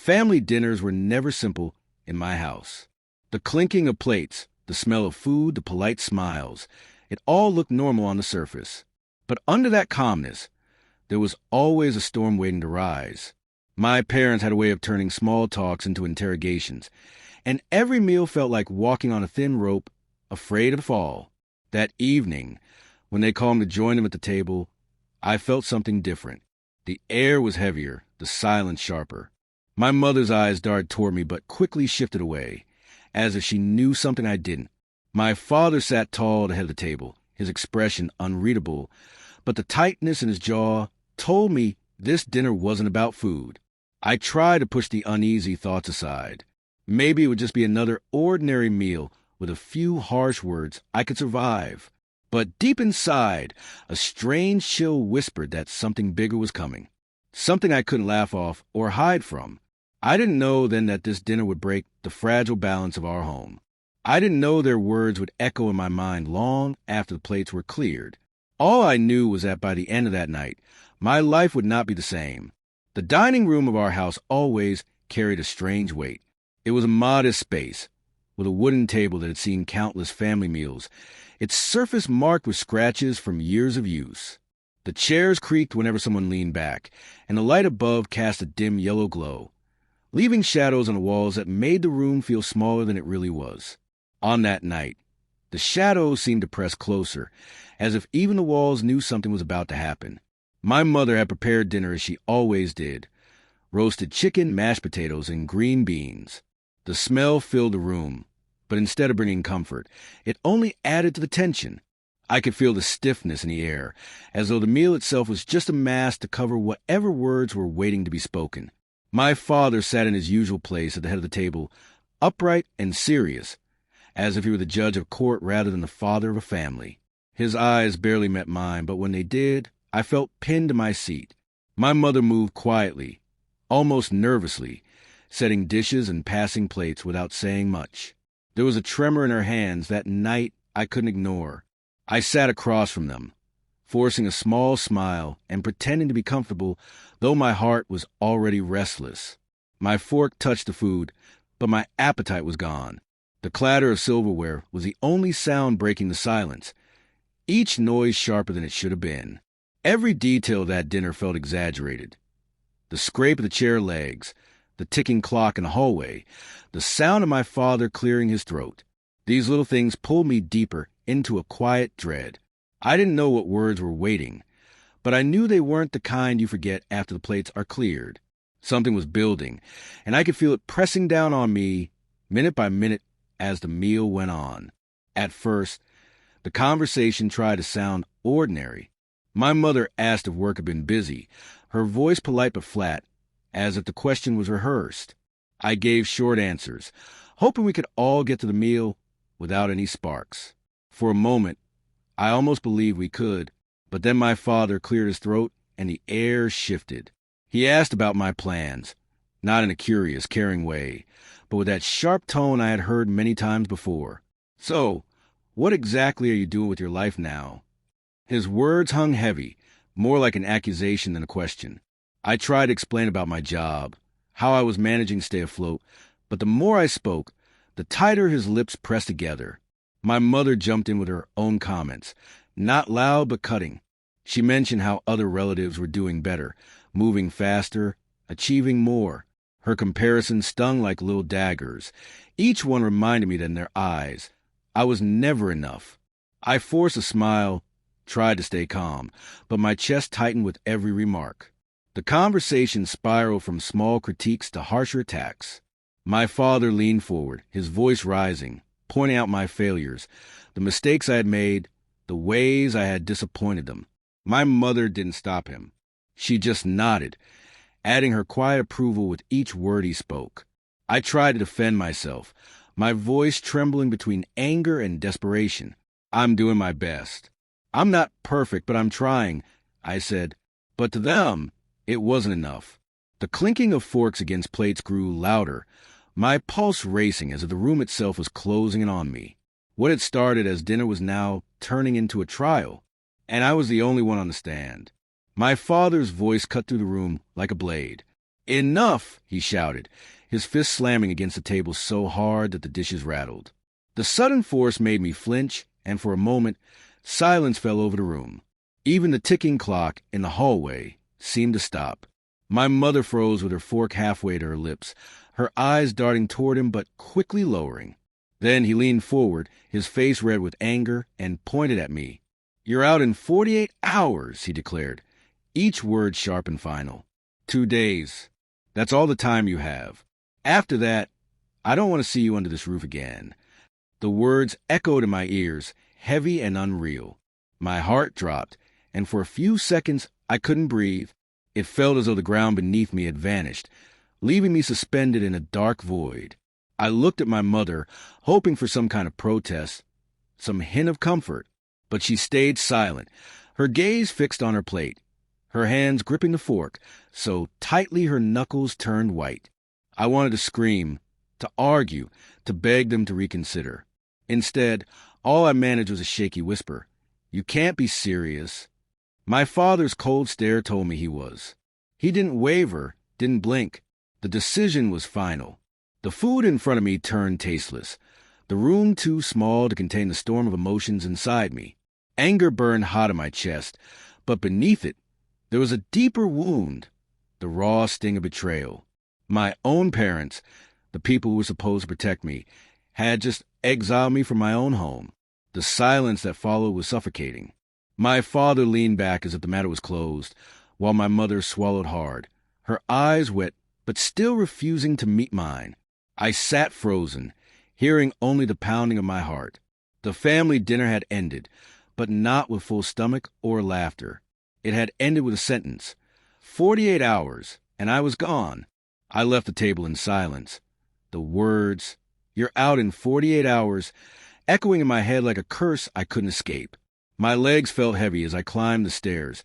Family dinners were never simple in my house. The clinking of plates, the smell of food, the polite smiles, it all looked normal on the surface. But under that calmness, there was always a storm waiting to rise. My parents had a way of turning small talks into interrogations, and every meal felt like walking on a thin rope, afraid to fall. That evening, when they called me to join them at the table, I felt something different. The air was heavier, the silence sharper. My mother's eyes darted toward me but quickly shifted away, as if she knew something I didn't. My father sat tall at the head of the table, his expression unreadable, but the tightness in his jaw told me this dinner wasn't about food. I tried to push the uneasy thoughts aside. Maybe it would just be another ordinary meal with a few harsh words I could survive. But deep inside, a strange chill whispered that something bigger was coming. Something I couldn't laugh off or hide from. I didn't know then that this dinner would break the fragile balance of our home. I didn't know their words would echo in my mind long after the plates were cleared. All I knew was that by the end of that night, my life would not be the same. The dining room of our house always carried a strange weight. It was a modest space, with a wooden table that had seen countless family meals, its surface marked with scratches from years of use. The chairs creaked whenever someone leaned back, and the light above cast a dim yellow glow, leaving shadows on the walls that made the room feel smaller than it really was. On that night, the shadows seemed to press closer, as if even the walls knew something was about to happen. My mother had prepared dinner as she always did: roasted chicken, mashed potatoes, and green beans. The smell filled the room, but instead of bringing comfort, it only added to the tension. I could feel the stiffness in the air, as though the meal itself was just a mask to cover whatever words were waiting to be spoken. My father sat in his usual place at the head of the table, upright and serious, as if he were the judge of court rather than the father of a family. His eyes barely met mine, but when they did, I felt pinned to my seat. My mother moved quietly, almost nervously, setting dishes and passing plates without saying much. There was a tremor in her hands that night I couldn't ignore. I sat across from them, forcing a small smile and pretending to be comfortable, though my heart was already restless. My fork touched the food, but my appetite was gone. The clatter of silverware was the only sound breaking the silence, each noise sharper than it should have been. Every detail of that dinner felt exaggerated. The scrape of the chair legs, the ticking clock in the hallway, the sound of my father clearing his throat. These little things pulled me deeper into a quiet dread. I didn't know what words were waiting, but I knew they weren't the kind you forget after the plates are cleared. Something was building, and I could feel it pressing down on me minute by minute as the meal went on. At first, the conversation tried to sound ordinary. My mother asked if work had been busy, her voice polite but flat, as if the question was rehearsed. I gave short answers, hoping we could all get to the meal without any sparks. For a moment, I almost believed we could, but then my father cleared his throat and the air shifted. He asked about my plans, not in a curious, caring way, but with that sharp tone I had heard many times before. "So, what exactly are you doing with your life now?" His words hung heavy, more like an accusation than a question. I tried to explain about my job, how I was managing to stay afloat, but the more I spoke, the tighter his lips pressed together. My mother jumped in with her own comments, not loud but cutting. She mentioned how other relatives were doing better, moving faster, achieving more. Her comparisons stung like little daggers. Each one reminded me that in their eyes, I was never enough. I forced a smile, tried to stay calm, but my chest tightened with every remark. The conversation spiraled from small critiques to harsher attacks. My father leaned forward, his voice rising, pointing out my failures, the mistakes I had made, the ways I had disappointed them. My mother didn't stop him. She just nodded, adding her quiet approval with each word he spoke. I tried to defend myself, my voice trembling between anger and desperation. "I'm doing my best. I'm not perfect, but I'm trying," I said. But to them, it wasn't enough. The clinking of forks against plates grew louder, my pulse racing as if the room itself was closing in on me. What had started as dinner was now turning into a trial, and I was the only one on the stand. My father's voice cut through the room like a blade. "Enough!" he shouted, his fist slamming against the table so hard that the dishes rattled. The sudden force made me flinch, and for a moment, silence fell over the room. Even the ticking clock in the hallway seemed to stop. My mother froze with her fork halfway to her lips, her eyes darting toward him but quickly lowering. Then he leaned forward, his face red with anger, and pointed at me. "You're out in 48 hours, he declared, each word sharp and final. 2 days. That's all the time you have. After that, I don't want to see you under this roof again." The words echoed in my ears, heavy and unreal. My heart dropped, and for a few seconds I couldn't breathe. It felt as though the ground beneath me had vanished, leaving me suspended in a dark void. I looked at my mother, hoping for some kind of protest, some hint of comfort, but she stayed silent, her gaze fixed on her plate, her hands gripping the fork, so tightly her knuckles turned white. I wanted to scream, to argue, to beg them to reconsider. Instead, all I managed was a shaky whisper. "You can't be serious." My father's cold stare told me he was. He didn't waver, didn't blink. The decision was final. The food in front of me turned tasteless, the room too small to contain the storm of emotions inside me. Anger burned hot in my chest, but beneath it, there was a deeper wound, the raw sting of betrayal. My own parents, the people who were supposed to protect me, had just exiled me from my own home. The silence that followed was suffocating. My father leaned back as if the matter was closed, while my mother swallowed hard, her eyes wet but still refusing to meet mine. I sat frozen, hearing only the pounding of my heart. The family dinner had ended, but not with full stomach or laughter. It had ended with a sentence. 48 hours, and I was gone. I left the table in silence. The words, "You're out in 48 hours," echoing in my head like a curse I couldn't escape. My legs felt heavy as I climbed the stairs,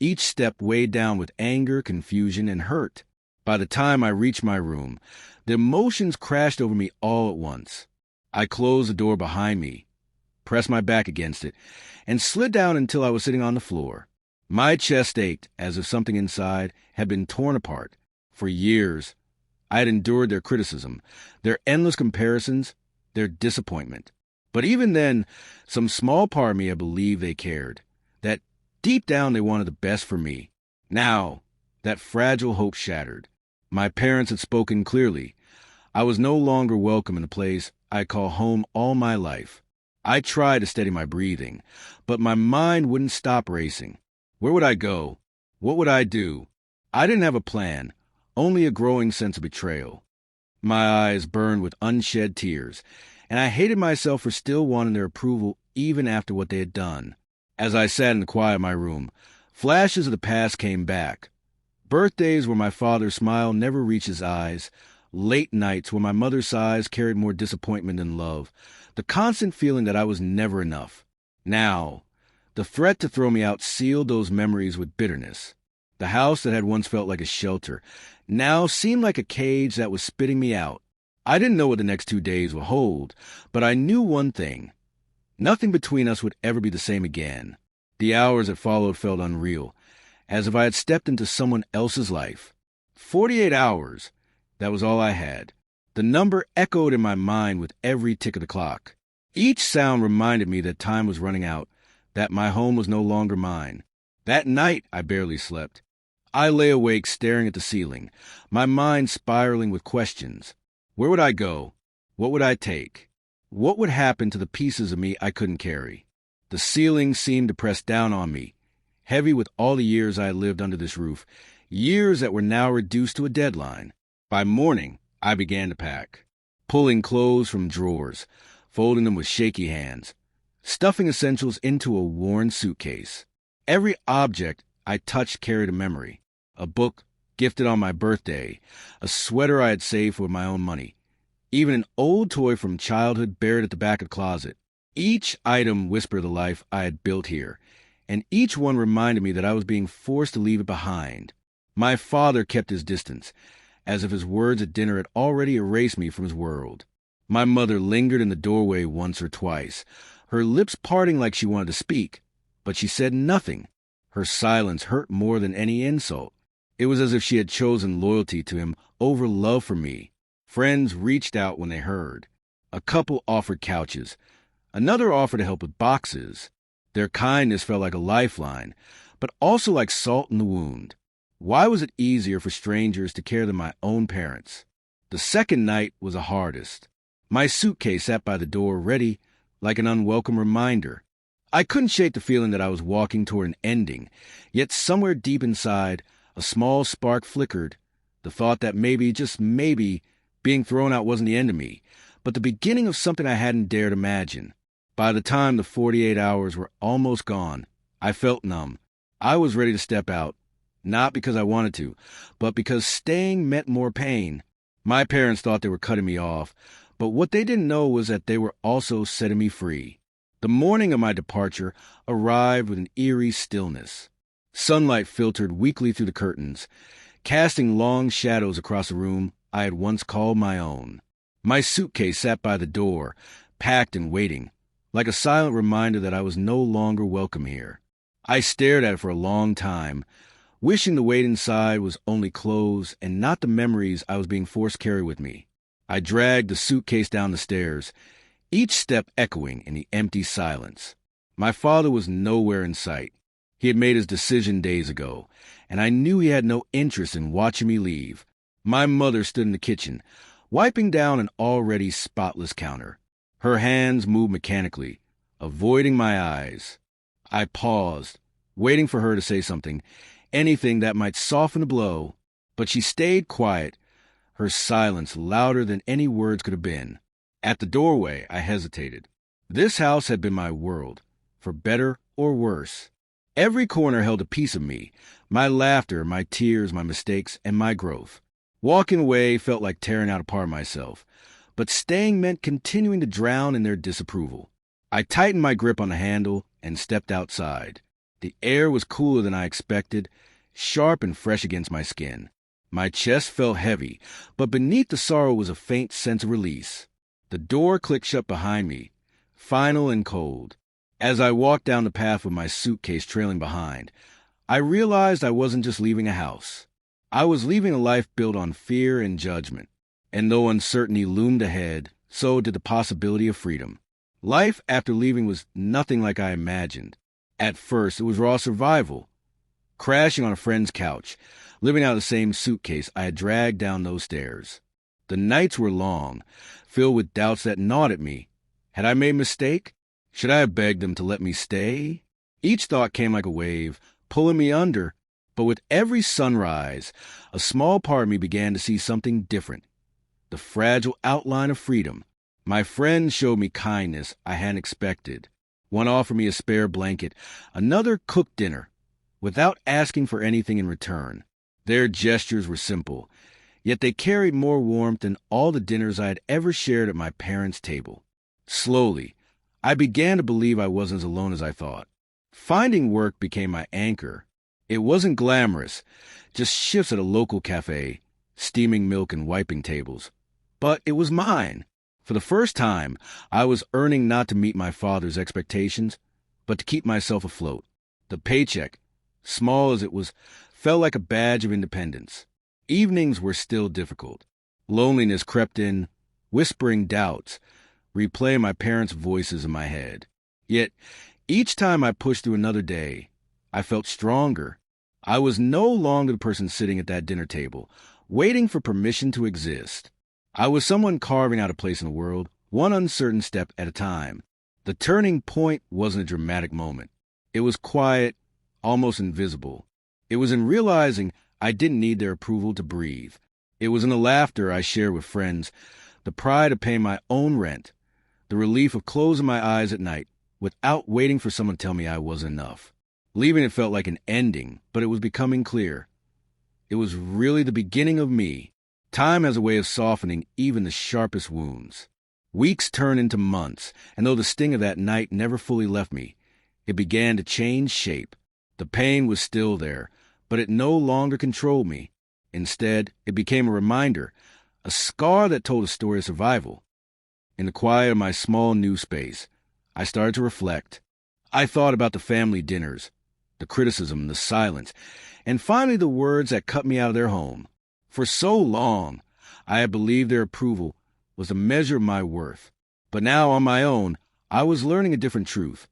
each step weighed down with anger, confusion, and hurt. By the time I reached my room, the emotions crashed over me all at once. I closed the door behind me, pressed my back against it, and slid down until I was sitting on the floor. My chest ached as if something inside had been torn apart. For years, I had endured their criticism, their endless comparisons, their disappointment. But even then, some small part of me had believed they cared, that deep down they wanted the best for me. Now, that fragile hope shattered. My parents had spoken clearly. I was no longer welcome in the place I call home all my life. I tried to steady my breathing, but my mind wouldn't stop racing. Where would I go? What would I do? I didn't have a plan, only a growing sense of betrayal. My eyes burned with unshed tears, and I hated myself for still wanting their approval even after what they had done. As I sat in the quiet of my room, flashes of the past came back. Birthdays where my father's smile never reached his eyes, late nights where my mother's sighs carried more disappointment than love, the constant feeling that I was never enough. Now, the threat to throw me out sealed those memories with bitterness. The house that had once felt like a shelter now seemed like a cage that was spitting me out. I didn't know what the next 2 days would hold, but I knew one thing. Nothing between us would ever be the same again. The hours that followed felt unreal, as if I had stepped into someone else's life. 48 hours, that was all I had. The number echoed in my mind with every tick of the clock. Each sound reminded me that time was running out, that my home was no longer mine. That night, I barely slept. I lay awake staring at the ceiling, my mind spiraling with questions. Where would I go? What would I take? What would happen to the pieces of me I couldn't carry? The ceiling seemed to press down on me, heavy with all the years I had lived under this roof, years that were now reduced to a deadline. By morning, I began to pack, pulling clothes from drawers, folding them with shaky hands, stuffing essentials into a worn suitcase. Every object I touched carried a memory. A book gifted on my birthday, a sweater I had saved with my own money, even an old toy from childhood buried at the back of the closet. Each item whispered the life I had built here, and each one reminded me that I was being forced to leave it behind. My father kept his distance, as if his words at dinner had already erased me from his world. My mother lingered in the doorway once or twice, her lips parting like she wanted to speak, but she said nothing. Her silence hurt more than any insult. It was as if she had chosen loyalty to him over love for me. Friends reached out when they heard. A couple offered couches. Another offered to help with boxes. Their kindness felt like a lifeline, but also like salt in the wound. Why was it easier for strangers to care than my own parents? The second night was the hardest. My suitcase sat by the door ready, like an unwelcome reminder. I couldn't shake the feeling that I was walking toward an ending, yet somewhere deep inside, a small spark flickered. The thought that maybe, just maybe, being thrown out wasn't the end of me, but the beginning of something I hadn't dared imagine. By the time the 48 hours were almost gone, I felt numb. I was ready to step out, not because I wanted to, but because staying meant more pain. My parents thought they were cutting me off, but what they didn't know was that they were also setting me free. The morning of my departure arrived with an eerie stillness. Sunlight filtered weakly through the curtains, casting long shadows across a room I had once called my own. My suitcase sat by the door, packed and waiting, like a silent reminder that I was no longer welcome here. I stared at it for a long time, wishing the wait inside was only clothes and not the memories I was being forced to carry with me. I dragged the suitcase down the stairs, each step echoing in the empty silence. My father was nowhere in sight. He had made his decision days ago, and I knew he had no interest in watching me leave. My mother stood in the kitchen, wiping down an already spotless counter. Her hands moved mechanically, avoiding my eyes. I paused, waiting for her to say something, anything that might soften the blow, but she stayed quiet, her silence louder than any words could have been. At the doorway, I hesitated. This house had been my world, for better or worse. Every corner held a piece of me, my laughter, my tears, my mistakes, and my growth. Walking away felt like tearing out a part of myself, but staying meant continuing to drown in their disapproval. I tightened my grip on the handle and stepped outside. The air was cooler than I expected, sharp and fresh against my skin. My chest felt heavy, but beneath the sorrow was a faint sense of release. The door clicked shut behind me, final and cold. As I walked down the path with my suitcase trailing behind, I realized I wasn't just leaving a house. I was leaving a life built on fear and judgment. And though uncertainty loomed ahead, so did the possibility of freedom. Life after leaving was nothing like I imagined. At first, it was raw survival. Crashing on a friend's couch, living out of the same suitcase I had dragged down those stairs. The nights were long, filled with doubts that gnawed at me. Had I made a mistake? Should I have begged them to let me stay? Each thought came like a wave, pulling me under. But with every sunrise, a small part of me began to see something different. The fragile outline of freedom. My friends showed me kindness I hadn't expected. One offered me a spare blanket, another cooked dinner, without asking for anything in return. Their gestures were simple, yet they carried more warmth than all the dinners I had ever shared at my parents' table. Slowly, I began to believe I wasn't as alone as I thought. Finding work became my anchor. It wasn't glamorous, just shifts at a local cafe, steaming milk and wiping tables. But it was mine. For the first time, I was earning not to meet my father's expectations, but to keep myself afloat. The paycheck, small as it was, felt like a badge of independence. Evenings were still difficult. Loneliness crept in, whispering doubts, replaying my parents' voices in my head. Yet, each time I pushed through another day, I felt stronger. I was no longer the person sitting at that dinner table, waiting for permission to exist. I was someone carving out a place in the world, one uncertain step at a time. The turning point wasn't a dramatic moment. It was quiet, almost invisible. It was in realizing I didn't need their approval to breathe. It was in the laughter I shared with friends, the pride of paying my own rent, the relief of closing my eyes at night without waiting for someone to tell me I wasn't enough. Leaving it felt like an ending, but it was becoming clear. It was really the beginning of me. Time has a way of softening even the sharpest wounds. Weeks turned into months, and though the sting of that night never fully left me, it began to change shape. The pain was still there, but it no longer controlled me. Instead, it became a reminder, a scar that told a story of survival. In the quiet of my small new space, I started to reflect. I thought about the family dinners, the criticism, the silence, and finally the words that cut me out of their home. For so long, I had believed their approval was a measure of my worth. But now, on my own, I was learning a different truth.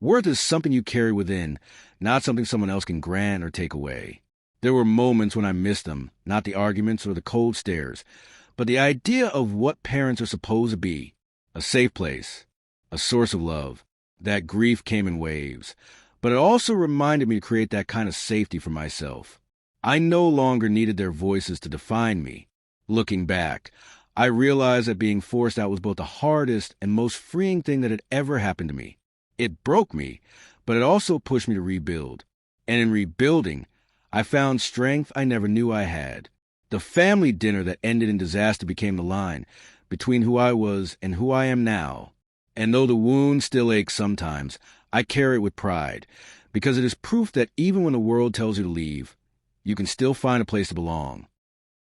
Worth is something you carry within, not something someone else can grant or take away. There were moments when I missed them, not the arguments or the cold stares, but the idea of what parents are supposed to be. A safe place, a source of love. That grief came in waves, but it also reminded me to create that kind of safety for myself. I no longer needed their voices to define me. Looking back, I realized that being forced out was both the hardest and most freeing thing that had ever happened to me. It broke me, but it also pushed me to rebuild. And in rebuilding, I found strength I never knew I had. The family dinner that ended in disaster became the line between who I was and who I am now. And though the wound still aches sometimes, I carry it with pride, because it is proof that even when the world tells you to leave, you can still find a place to belong.